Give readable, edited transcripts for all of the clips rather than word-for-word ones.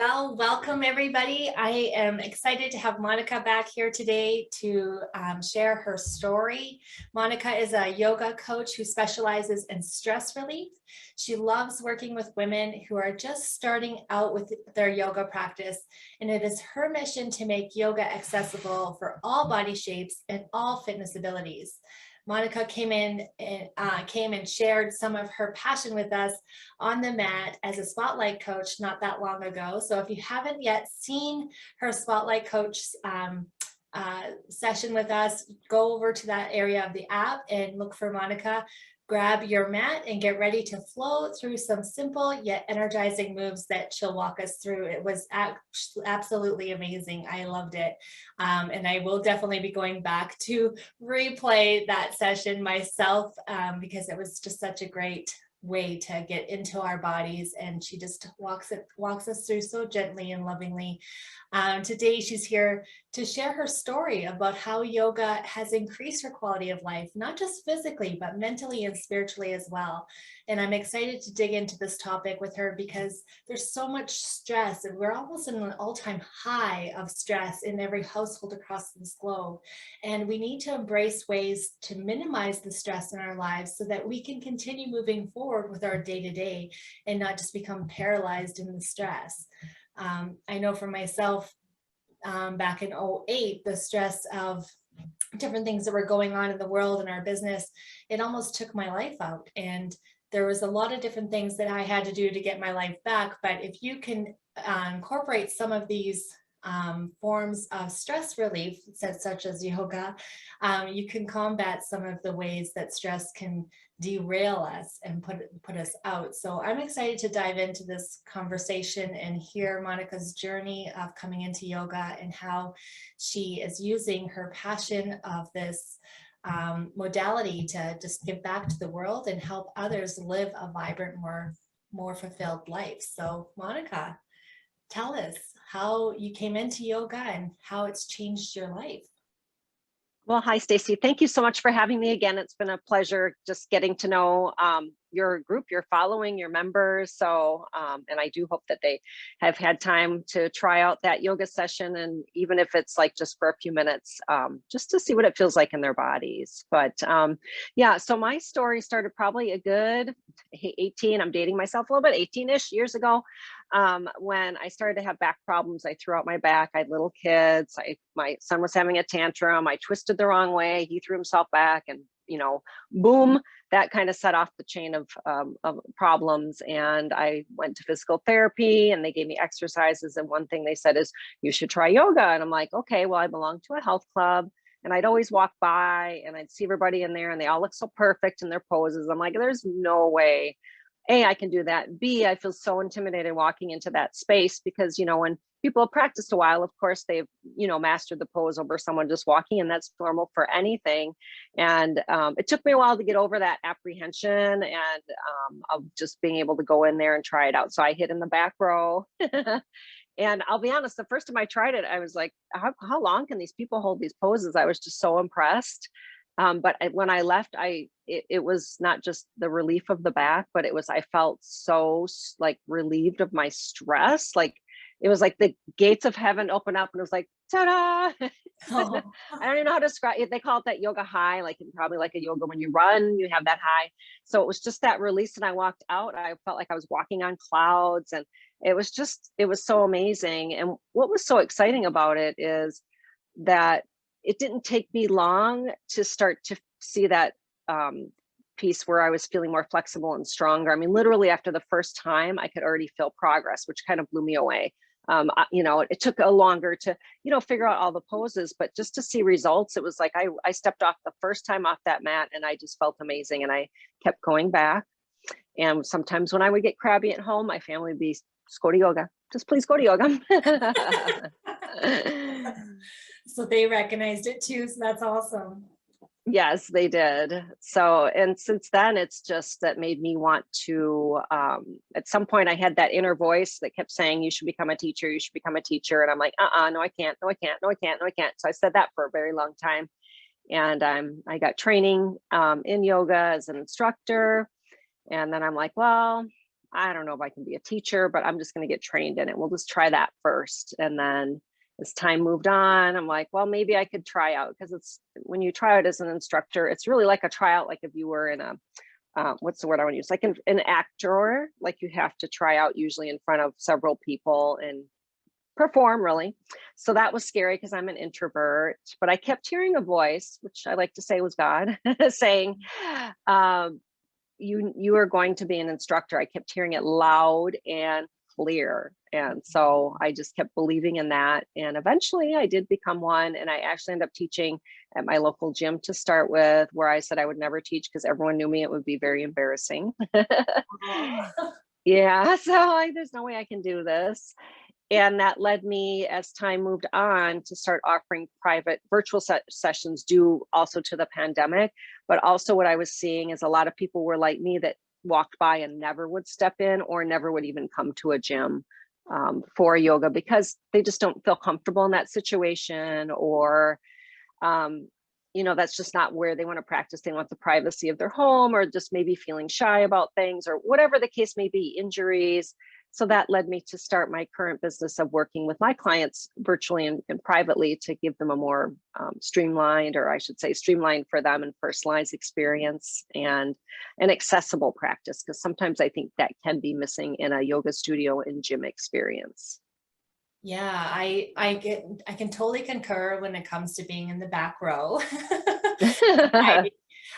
Well, welcome everybody. I am excited to have Monica back here today to share her story. Monica is a yoga coach who specializes in stress relief. She loves working with women who are just starting out with their yoga practice, and it is her mission to make yoga accessible for all body shapes and all fitness abilities. Monica came and shared some of her passion with us on the mat as a spotlight coach not that long ago. So if you haven't yet seen her spotlight coach session with us, go over to that area of the app and look for Monica. Grab your mat and get ready to flow through some simple yet energizing moves that she'll walk us through. It was absolutely amazing. I loved it. And I will definitely be going back to replay that session myself because it was just such a great way to get into our bodies, and she just walks us through so gently and lovingly. Today she's here to share her story about how yoga has increased her quality of life, not just physically but mentally and spiritually as well. And I'm excited to dig into this topic with her because there's so much stress, and we're almost in an all-time high of stress in every household across this globe. And we need to embrace ways to minimize the stress in our lives so that we can continue moving forward with our day-to-day and not just become paralyzed in the stress. I know for myself, back in '08, the stress of different things that were going on in the world and our business, it almost took my life out. And there was a lot of different things that I had to do to get my life back. But if you can incorporate some of these forms of stress relief, such as yoga, you can combat some of the ways that stress can derail us and put us out. So I'm excited to dive into this conversation and hear Monica's journey of coming into yoga and how she is using her passion of this modality to just give back to the world and help others live a vibrant, more fulfilled life. So Monica, tell us how you came into yoga and how it's changed your life. Well, hi, Stacy. Thank you so much for having me again. It's been a pleasure just getting to know your group, your following, your members. So, and I do hope that they have had time to try out that yoga session. And even if it's like just for a few minutes, just to see what it feels like in their bodies. But yeah, so my story started probably a good 18, I'm dating myself a little bit, 18-ish years ago. When I started to have back problems. I threw out my back. I had little kids. My son was having a tantrum. I twisted the wrong way. He threw himself back, and boom, that kind of set off the chain of problems. And I went to physical therapy, and they gave me exercises. And one thing they said is, you should try yoga. And I'm like, okay, well, I belong to a health club. And I'd always walk by and I'd see everybody in there and they all look so perfect in their poses. I'm like, there's no way A, I can do that. B, I feel so intimidated walking into that space because, when people have practiced a while, of course, they've, mastered the pose over someone just walking, and that's normal for anything. And it took me a while to get over that apprehension and of just being able to go in there and try it out. So I hid in the back row. And I'll be honest, the first time I tried it, I was like, how long can these people hold these poses? I was just so impressed. But when I left, it was not just the relief of the back, but I felt so like relieved of my stress. Like it was like the gates of heaven opened up and it was like, ta-da. Oh. I don't even know how to describe it. They call it that yoga high, like probably like a yoga when you run, you have that high. So it was just that release. And I walked out, I felt like I was walking on clouds, and it was so amazing. And what was so exciting about it is that it didn't take me long to start to see that piece where I was feeling more flexible and stronger. I mean, literally after the first time, I could already feel progress, which kind of blew me away. It took a longer to, figure out all the poses, but just to see results, it was like I stepped off the first time off that mat and I just felt amazing, and I kept going back. And sometimes when I would get crabby at home, my family would be, just go to yoga. Just please go to yoga. So they recognized it too. So that's awesome. Yes, they did. So, and since then, it's just that made me want to, at some point I had that inner voice that kept saying, you should become a teacher, you should become a teacher. And I'm like, no, I can't, no, I can't, no, I can't, no, I can't. So I said that for a very long time. And I got training in yoga as an instructor. And then I'm like, well, I don't know if I can be a teacher, but I'm just going to get trained in it. We'll just try that first. And then as time moved on, I'm like, well, maybe I could try out, because it's when you try out as an instructor, it's really like a tryout, like if you were in a what's the word I want to use? Like an actor, like you have to try out usually in front of several people and perform really. So that was scary because I'm an introvert, but I kept hearing a voice, which I like to say was God, saying, you are going to be an instructor. I kept hearing it loud and clear. And so I just kept believing in that. And eventually I did become one. And I actually ended up teaching at my local gym to start with, where I said I would never teach because everyone knew me. It would be very embarrassing. Aw. Yeah. So there's no way I can do this. And that led me, as time moved on, to start offering private virtual sessions due also to the pandemic. But also what I was seeing is a lot of people were like me, that walked by and never would step in or never would even come to a gym for yoga, because they just don't feel comfortable in that situation, or um, that's just not where they want to practice. They want the privacy of their home, or just maybe feeling shy about things, or whatever the case may be, injuries. So that led me to start my current business of working with my clients virtually and privately, to give them a more streamlined, or I should say streamlined for them, and personalized experience and an accessible practice. Because sometimes I think that can be missing in a yoga studio and gym experience. Yeah, I can totally concur when it comes to being in the back row.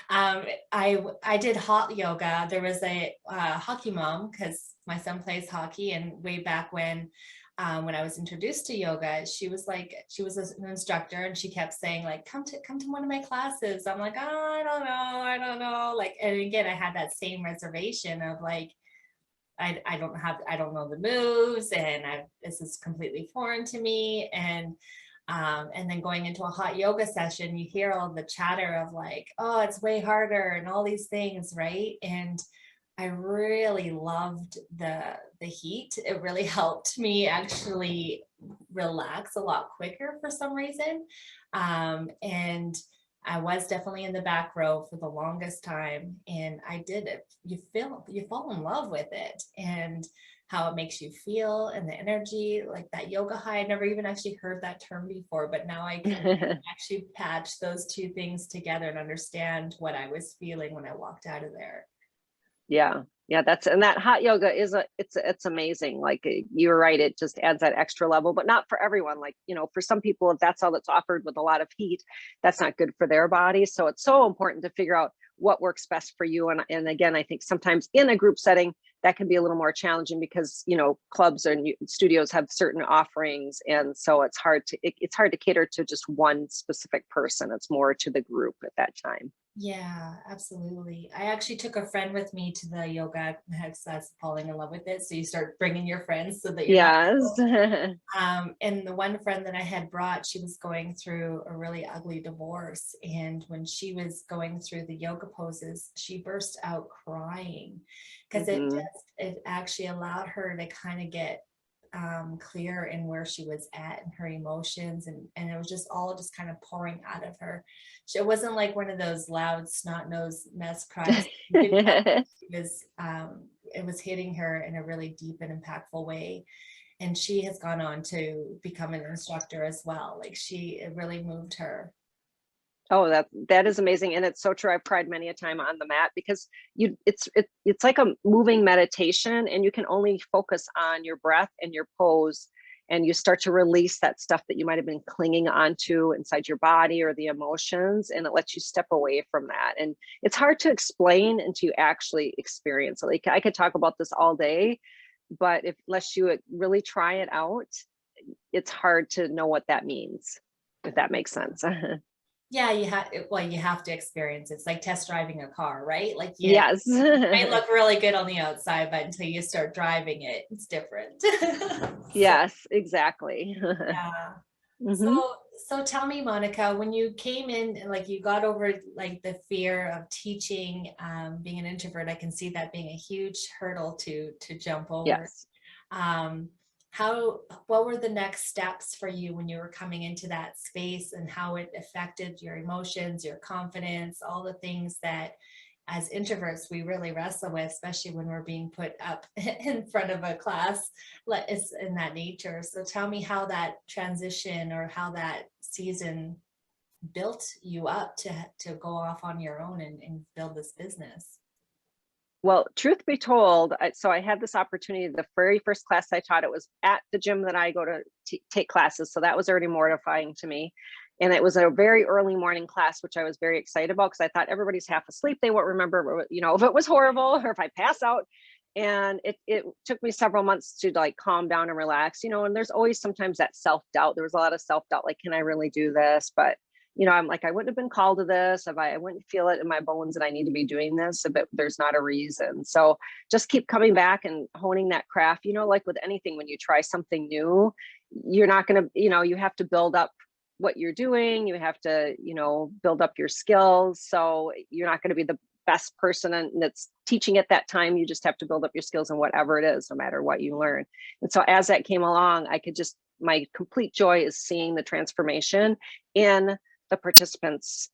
I I did hot yoga. There was a hockey mom, because my son plays hockey, and way back when I was introduced to yoga, she was an instructor, and she kept saying like, come to one of my classes. I'm like, oh, I don't know. Like, and again, I had that same reservation of like, I don't know the moves, and this is completely foreign to me. And then going into a hot yoga session, you hear all the chatter of like, oh, it's way harder and all these things, right? And I really loved the heat. It really helped me actually relax a lot quicker for some reason. And I was definitely in the back row for the longest time, and I did it. You fall in love with it, and how it makes you feel, and the energy, like that yoga high. I never even actually heard that term before, but now I can actually patch those two things together and understand what I was feeling when I walked out of there. Yeah. Yeah, and that hot yoga is it's amazing. Like you're right, it just adds that extra level, but not for everyone. Like, for some people, if that's all that's offered with a lot of heat, that's not good for their body. So it's so important to figure out what works best for you. And again, I think sometimes in a group setting that can be a little more challenging, because clubs and studios have certain offerings, and so it's hard to cater to just one specific person. It's more to the group at that time. Yeah, absolutely. I actually took a friend with me to the yoga, because I was falling in love with it. So you start bringing your friends so that you're not Yes. alone. And the one friend that I had brought, she was going through a really ugly divorce. And when she was going through the yoga poses, she burst out crying, because Hmm. it actually allowed her to kind of get clear in where she was at and her emotions, and it was just all just kind of pouring out of her. It wasn't like one of those loud snot nose mess cries. You could tell it was hitting her in a really deep and impactful way. And she has gone on to become an instructor as well. Like, it really moved her. Oh, that is amazing, and it's so true. I've cried many a time on the mat, because it's like a moving meditation, and you can only focus on your breath and your pose, and you start to release that stuff that you might have been clinging onto inside your body, or the emotions, and it lets you step away from that. And it's hard to explain until you actually experience it. Like I could talk about this all day, but unless you really try it out, it's hard to know what that means, if that makes sense. Yeah, you have to experience it. It's like test driving a car, right? Like, yeah, Yes. it might look really good on the outside, but until you start driving it, it's different. So, Yes, exactly. yeah. Hmm. So tell me, Monica, when you came in, and like you got over like the fear of teaching, being an introvert, I can see that being a huge hurdle to jump over. Yes. Um, what were the next steps for you when you were coming into that space, and how it affected your emotions, your confidence, all the things that as introverts we really wrestle with, especially when we're being put up in front of a class. It's in that nature. So tell me how that transition or how that season built you up to go off on your own and build this business. Well, truth be told, so I had this opportunity. The very first class I taught, it was at the gym that I go to take classes. So that was already mortifying to me. And it was a very early morning class, which I was very excited about because I thought everybody's half asleep. They won't remember, you know, if it was horrible or if I pass out. And it took me several months to like calm down and relax, you know, and there's always sometimes that self-doubt. There was a lot of self-doubt, like, can I really do this? But you know, I'm like, I wouldn't have been called to this if I wouldn't feel it in my bones that I need to be doing this, but there's not a reason. So just keep coming back and honing that craft, you know, like with anything, when you try something new, you're not going to, you know, you have to build up what you're doing. You have to, you know, build up your skills. So you're not going to be the best person that's teaching at that time. You just have to build up your skills in whatever it is, no matter what you learn. And so as that came along, I could just, my complete joy is seeing the transformation in the participants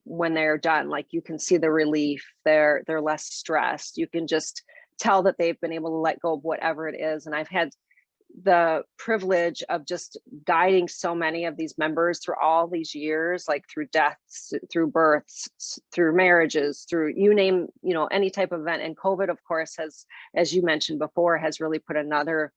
when they're done. Like you can see the relief, they're less stressed. You can just tell that they've been able to let go of whatever it is. And I've had the privilege of just guiding so many of these members through all these years, like through deaths, through births, through marriages, through you name, you know, any type of event. And COVID, of course, has, as you mentioned before, has really put another,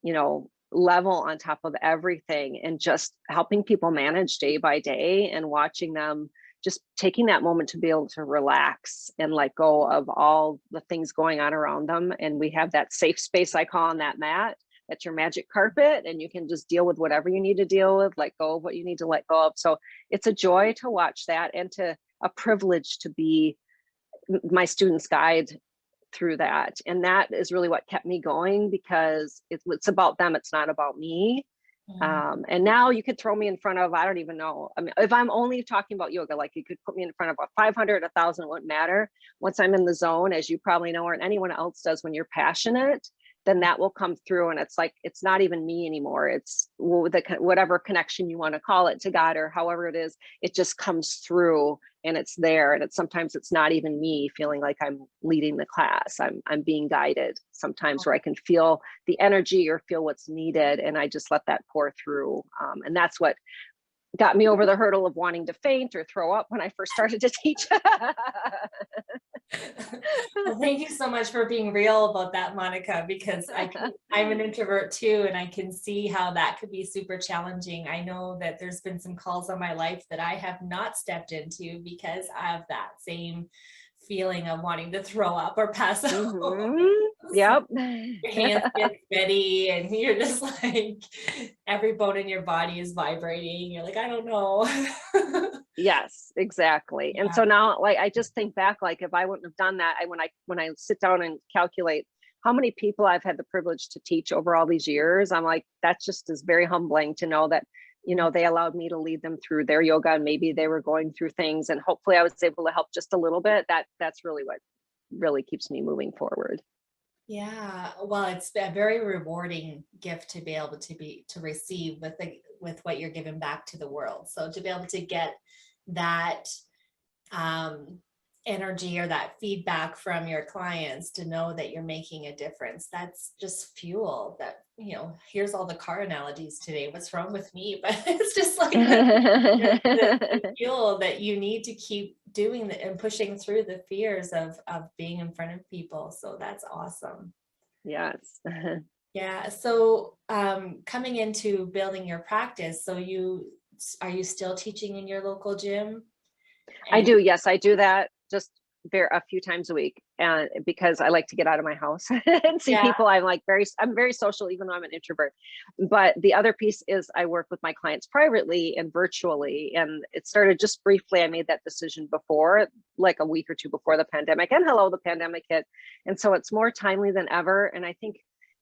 you know, level on top of everything, and just helping people manage day by day and watching them just taking that moment to be able to relax and let go of all the things going on around them. And we have that safe space I call on that mat. That's your magic carpet, and you can just deal with whatever you need to deal with, let go of what you need to let go of. So it's a joy to watch that, and a privilege to be my students' guide through that. And that is really what kept me going, because it's about them. It's not about me. And now you could throw me in front of, I don't even know. I mean, if I'm only talking about yoga, like you could put me in front of a 500, 1,000, it wouldn't matter. Once I'm in the zone, as you probably know, or anyone else does, when you're passionate, then that will come through. And it's like, it's not even me anymore. It's whatever connection you want to call it to God, or however it is, it just comes through and it's there. And sometimes it's not even me feeling like I'm leading the class. I'm being guided sometimes, where I can feel the energy or feel what's needed. And I just let that pour through. And that's what got me over the hurdle of wanting to faint or throw up when I first started to teach. Well, thank you so much for being real about that, Monica, because I'm an introvert too, and I can see how that could be super challenging. I know that there's been some calls on my life that I have not stepped into because I have that same feeling of wanting to throw up or pass out. Mm-hmm. Yep. Your hands get sweaty and you're just like, every bone in your body is vibrating. You're like, I don't know. Yes, exactly. And so now, like, I just think back, like, if I wouldn't have done that, when I sit down and calculate how many people I've had the privilege to teach over all these years, I'm like, that just is very humbling to know that, you know, they allowed me to lead them through their yoga, and maybe they were going through things, and hopefully I was able to help just a little bit. That's really what really keeps me moving forward. Yeah, well, it's a very rewarding gift to be able to receive with what you're giving back to the world. So to be able to get that um, energy or that feedback from your clients, to know that you're making a difference, that's just fuel. That, you know, here's all the car analogies today. What's wrong with me? But it's just like the fuel that you need to keep doing and pushing through the fears of being in front of people. So that's awesome. Yes. Yeah. So coming into building your practice, so are you still teaching in your local gym? I And do. Yes, I do that just a few times a week, and because I like to get out of my house and see yeah, people. I'm very social, even though I'm an introvert. But the other piece is I work with my clients privately and virtually. And it started just briefly. I made that decision before, like a week or two before the pandemic, and hello, the pandemic hit. And so it's more timely than ever. And I think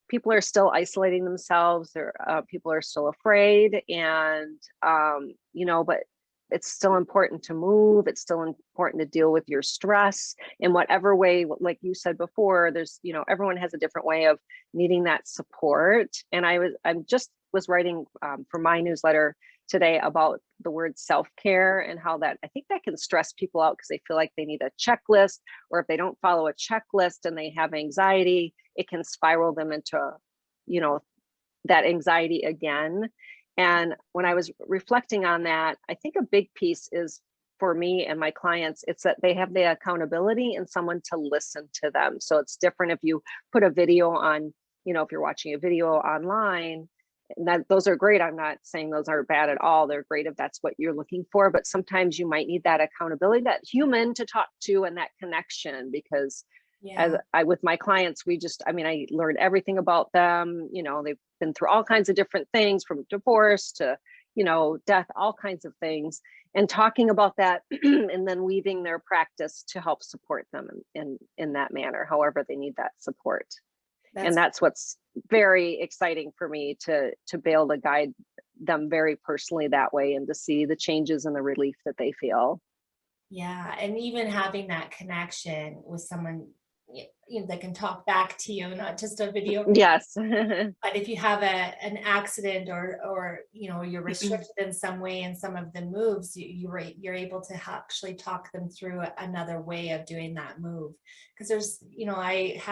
people are still isolating themselves. People are still afraid, and you know, but it's still important to move. It's still important to deal with your stress in whatever way. Like you said before, there's, you know, everyone has a different way of needing that support. And I'm just was writing for my newsletter today about the word self-care and how that, I think that can stress people out because they feel like they need a checklist, or if they don't follow a checklist and they have anxiety, it can spiral them into, you know, that anxiety again. And when I was reflecting on that, I think a big piece is for me and my clients, it's that they have the accountability and someone to listen to them. So it's different if you put a video on, you know, if you're watching a video online, and that those are great. I'm not saying those are bad at all. They're great if that's what you're looking for, but sometimes you might need that accountability, that human to talk to, and that connection. Because as Yeah. I, with my clients, we just, I mean, I learned everything about them. You know, they've been through all kinds of different things, from divorce to, you know, death, all kinds of things, and talking about that and then weaving their practice to help support them in that manner, however they need that support. And That's that's what's very exciting for me, to be able to guide them very personally that way, and to see the changes and the relief that they feel. Yeah, and even having that connection with someone, you know, that can talk back to you, not just a video. Yes. But if you have an accident, or you know, you're restricted in some way in some of the moves, you're able to actually talk them through another way of doing that move. Because there's, you know, I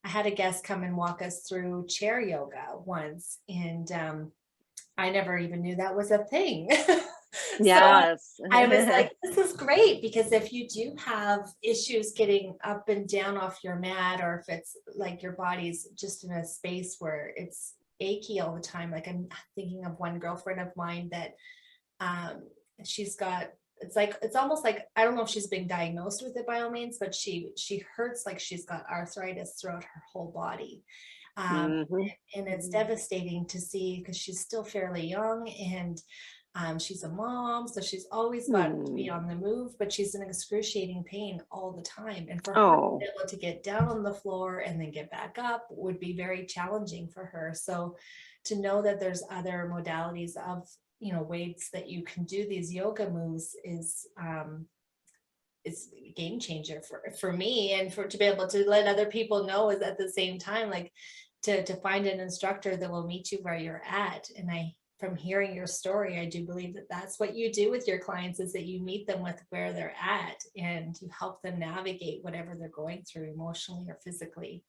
had a guest come and walk us through chair yoga once, and I never even knew that was a thing. So Yes. I was like, this is great, because if you do have issues getting up and down off your mat, or if it's like your body's just in a space where it's achy all the time, like I'm thinking of one girlfriend of mine that um, she's got, it's like, it's almost like, I don't know if she's been diagnosed with it by all means, but she hurts like she's got arthritis throughout her whole body. Um, Mhm. and it's devastating to see, because she's still fairly young, and she's a mom, so she's always got to be Hmm. on the move, but she's in excruciating pain all the time. And for her to be Oh, able to get down on the floor and then get back up would be very challenging for her. So to know that there's other modalities of, you know, ways that you can do these yoga moves is a game changer for me, and for to be able to let other people know is at the same time, like to find an instructor that will meet you where you're at. And I, from hearing your story, I do believe that that's what you do with your clients, is that you meet them with where they're at, and you help them navigate whatever they're going through emotionally or physically.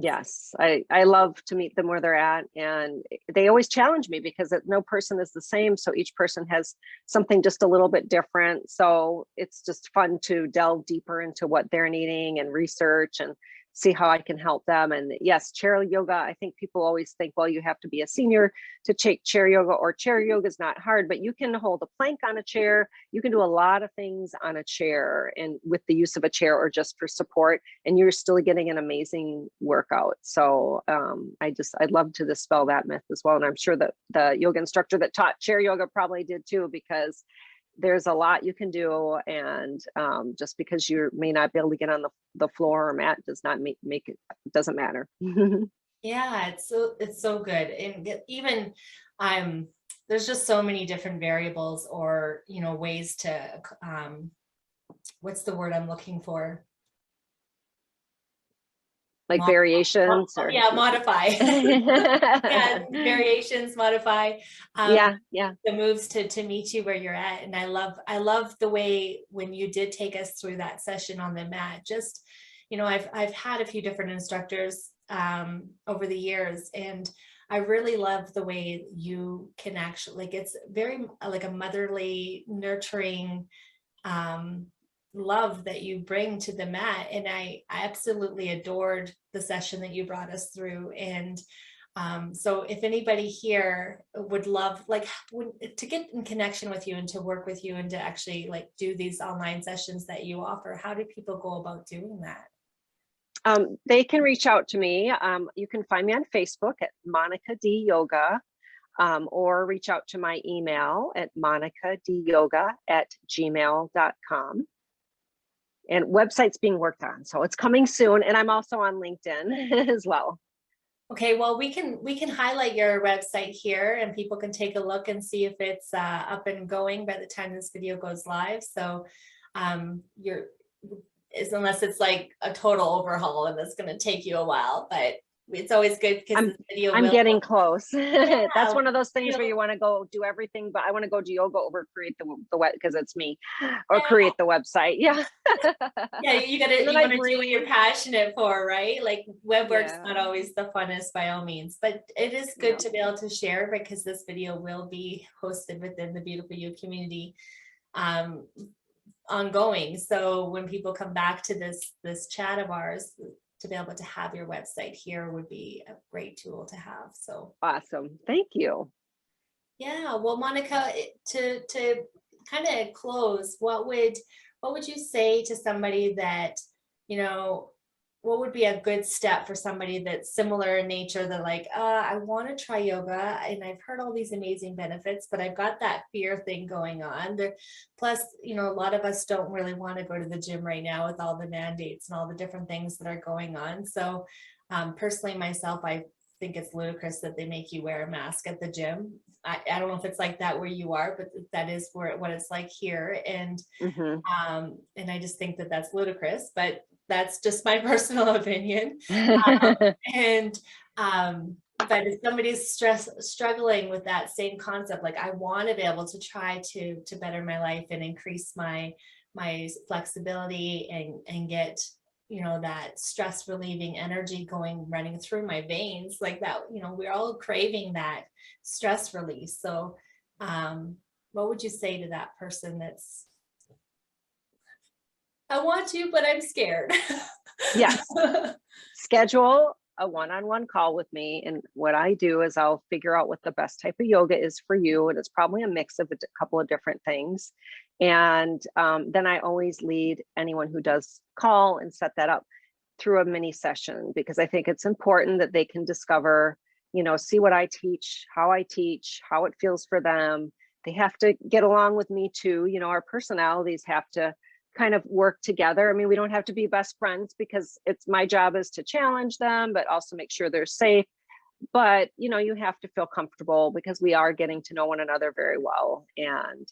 yes. I love to meet them where they're at, and they always challenge me because no person is the same. So each person has something just a little bit different. So it's just fun to delve deeper into what they're needing and research and see how I can help them. And yes, chair yoga, I think people always think, well, you have to be a senior to take chair yoga, or chair yoga is not hard, but you can hold a plank on a chair. You can do a lot of things on a chair, and with the use of a chair, or just for support, and you're still getting an amazing workout. So I'd love to dispel that myth as well. And I'm sure that the yoga instructor that taught chair yoga probably did too, because there's a lot you can do. And just because you may not be able to get on the floor or mat does not make it, doesn't matter. Yeah, it's so good. And even there's just so many different variables, or you know, ways to what's the word I'm looking for? Like variations or Yeah, modify. Yeah, variations, modify yeah, yeah. the moves to meet you where you're at. And I love the way when you did take us through that session on the mat. Just, you know, I've had a few different instructors over the years, and I really love the way you can actually, like, it's very like a motherly, nurturing um love that you bring to the mat. And I absolutely adored the session that you brought us through. And so if anybody here would love, like, to get in connection with you and to work with you and to actually like do these online sessions that you offer, how do people go about doing that? They can reach out to me. You can find me on Facebook at Monica D Yoga, or reach out to my email at monicadyoga@gmail.com. And website's being worked on, so it's coming soon. And I'm also on LinkedIn as well. Okay, well, we can highlight your website here, and people can take a look and see if it's up and going by the time this video goes live. So you're, unless it's like a total overhaul and it's going to take you a while, but it's always good because I'm this video I'm will, getting close. That's yeah, one of those things where video, you want to go do everything, but I want to go do yoga over create the web because it's me, or yeah. create the website. Yeah. Yeah, And then you I want to do what breathe. you're passionate for, right? Like web work's Yeah. not always the funnest by all means, but it is good Yeah. to be able to share because this video will be hosted within the Beautiful You community um ongoing. So when people come back to this chat of ours, to be able to have your website here would be a great tool to have. So Awesome. Thank you. yeah, well, Monica, to kind of close, what would you say to somebody that, you know, what would be a good step for somebody that's similar in nature that like, I want to try yoga and I've heard all these amazing benefits, but I've got that fear thing going on. There, plus, you know, a lot of us don't really want to go to the gym right now with all the mandates and all the different things that are going on. So personally myself, I think it's ludicrous that they make you wear a mask at the gym. I don't know if it's like that where you are, but that is where what it's like here. And I just think that that's ludicrous, but that's just my personal opinion. And but if somebody's struggling with that same concept, like I want to be able to try to better my life and increase my flexibility and get, you know, that stress relieving energy going running through my veins like that, you know, we're all craving that stress release. So what would you say to that person that's, I want to, but I'm scared? Yes. Schedule a one-on-one call with me. And what I do is I'll figure out what the best type of yoga is for you. And it's probably a mix of a couple of different things. And then I always lead anyone who does call and set that up through a mini session, because I think it's important that they can discover, you know, see what I teach, how it feels for them. They have to get along with me too. You know, our personalities have to kind of work together. I mean, we don't have to be best friends because it's my job is to challenge them, but also make sure they're safe. But, you know, you have to feel comfortable because we are getting to know one another very well. And,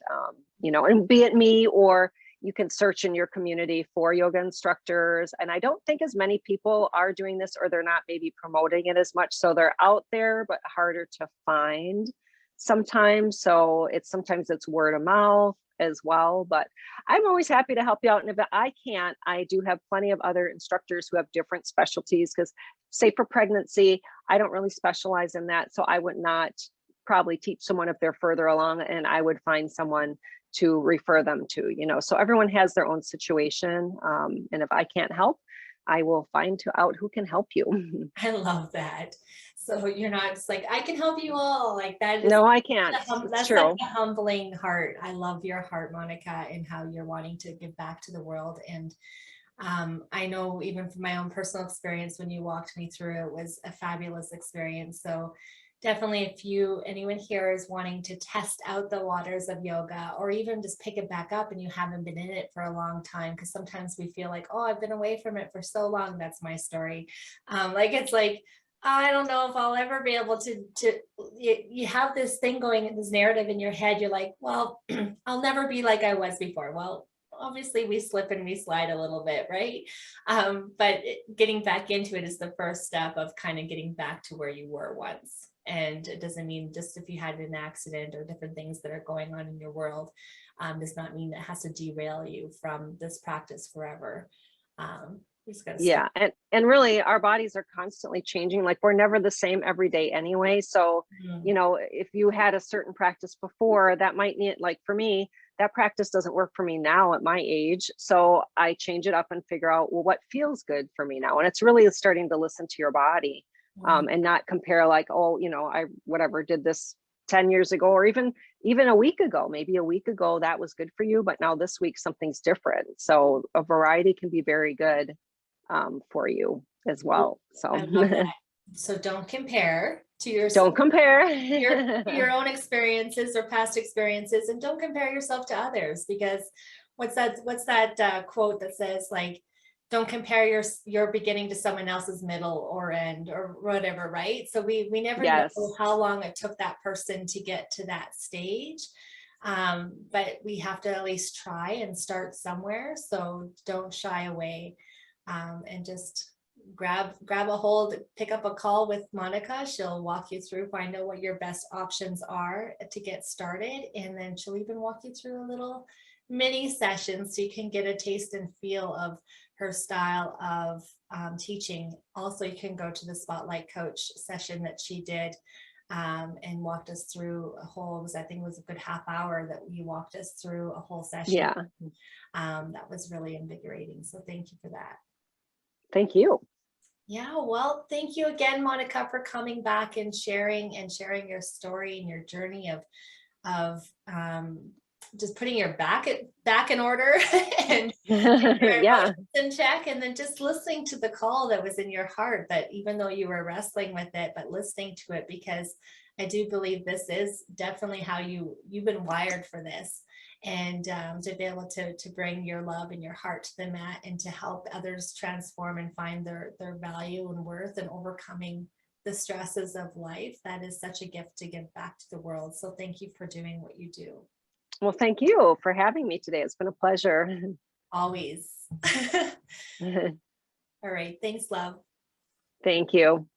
you know, and be it me or you can search in your community for yoga instructors. And I don't think as many people are doing this, or they're not maybe promoting it as much. So they're out there, but harder to find sometimes. So sometimes it's word of mouth as well. But I'm always happy to help you out. And if I can't, I do have plenty of other instructors who have different specialties, because say for pregnancy, I don't really specialize in that. So I would not probably teach someone if they're further along, and I would find someone to refer them to, you know, so everyone has their own situation. And if I can't help, I will find out who can help you. I love that. So you're not just like, I can help you all. Like that is, No, I can't. It's that's such true. a humbling heart. I love your heart, Monica, and how you're wanting to give back to the world. And I know even from my own personal experience, when you walked me through, it was a fabulous experience. So definitely, if anyone here is wanting to test out the waters of yoga, or even just pick it back up and you haven't been in it for a long time, because sometimes we feel like, oh, I've been away from it for so long. That's my story. Like it's like, I don't know if I'll ever be able to you have this thing going, this narrative in your head. You're like, well, I'll never be like I was before. Well, obviously we slip and we slide a little bit, right? But getting back into it is the first step of kind of getting back to where you were once. And it doesn't mean just if you had an accident or different things that are going on in your world, does not mean that has to derail you from this practice forever. We just gotta stay. Yeah. And really our bodies are constantly changing. Like we're never the same every day anyway. So, you Mhm. know, if you had a certain practice before, that might need, like for me, that practice doesn't work for me now at my age. So I change it up and figure out, well, what feels good for me now? And it's really starting to listen to your body, Mhm. and not compare like, oh, you know, I whatever did this 10 years ago, or even a week ago. Maybe a week ago that was good for you, but now this week something's different. So a variety can be very good, for you as well. So I love that. So don't compare to don't your compare. own experiences or past experiences, and don't compare yourself to others, because what's that quote that says like, don't compare your beginning to someone else's middle or end or whatever, right? So we never know Yes. how long it took that person to get to that stage, but we have to at least try and start somewhere. So don't shy away, and just grab a hold, pick up a call with Monica. She'll walk you through, find out what your best options are to get started. And then she'll even walk you through a little mini session so you can get a taste and feel of her style of teaching. Also, you can go to the Spotlight Coach session that she did and walked us through a whole, I think it was a good half hour that you walked us through a whole session. Yeah. That was really invigorating. So thank you for that. Thank you. Yeah, well, thank you again, Monica, for coming back and sharing your story and your journey of just putting your back in order and your Yeah. emotions in check, and then just listening to the call that was in your heart, that even though you were wrestling with it, but listening to it, because I do believe this is definitely how you've been wired for this. And to be able to bring your love and your heart to the mat and to help others transform and find their value and worth and overcoming the stresses of life, that is such a gift to give back to the world. So thank you for doing what you do. Well, thank you for having me today. It's been a pleasure. Always. All right. Thanks, love. Thank you.